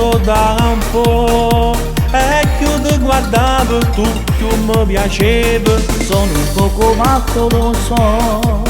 conosco da un po', e che ti guardavo tu che mi piaceva. Sono un poco matto, lo so,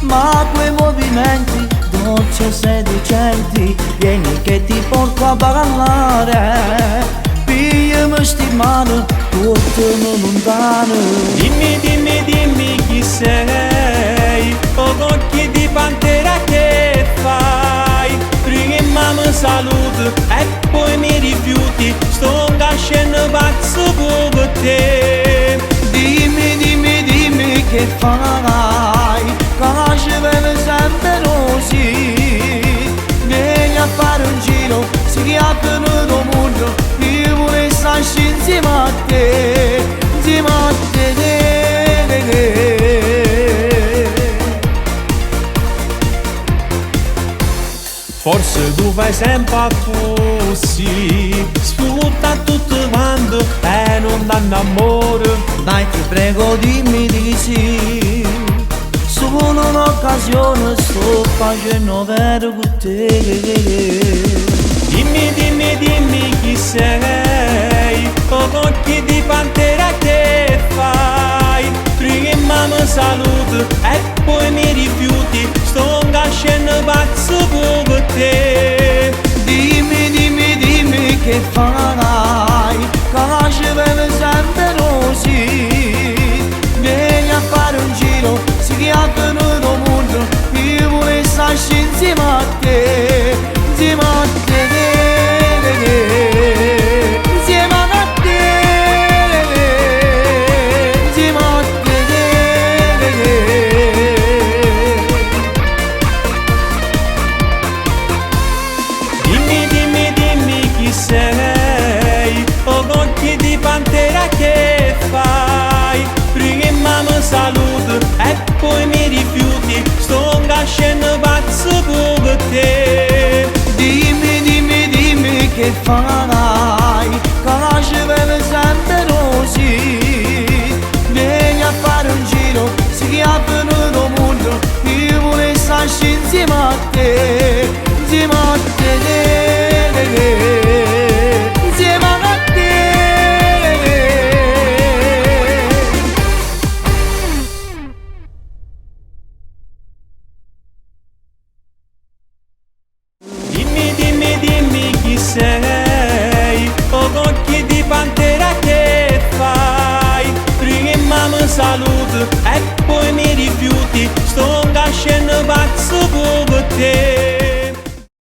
ma quei movimenti dolci e seducenti, vieni che ti porto a ballare, pigliami sti mano, portami lontano. Dimmi, dimmi, dimmi chi sei, con occhi di pantera che fai. Prima mi saluti e poi mi rifiuti, sto nascendo pazzo per te. Dimmi, dimmi, dimmi che fai, che ci vede sempre così. Vieni a fare un giro, si chiappano il mondo, io vorrei stare insieme a te, insieme a te. Forse tu fai sempre così, sfrutta tutto quanto e non danno amore. Dai ti prego dimmi di sì, solo un'occasione sto facendo vero con te. Dimmi, dimmi, dimmi chi sei, con occhi di pantera che fai. Prima mi saluti e poi mi rifiuti, sto nascendo pazzo per te. Dimmi, dimmi, dimmi che fai, che ci vede sempre così. Vieni a fare un giro, si chiappano il mondo, io vorrei stare insieme a te, insieme a te. Insieme a te, insieme a te. Dimmi, dimmi, dimmi chi sei, con occhi di pantera che fai. Prima mi saluti e poi mi rifiuti, sto nascendo pazzo per te. Dimmi, dimmi, dimmi che fai, che ci vede sempre così. Vieni a fare un giro, si chiappano il mondo, io vorrei stare insieme a te, insieme a te, insieme a te. Dimmi, dimmi, dimmi chi sei.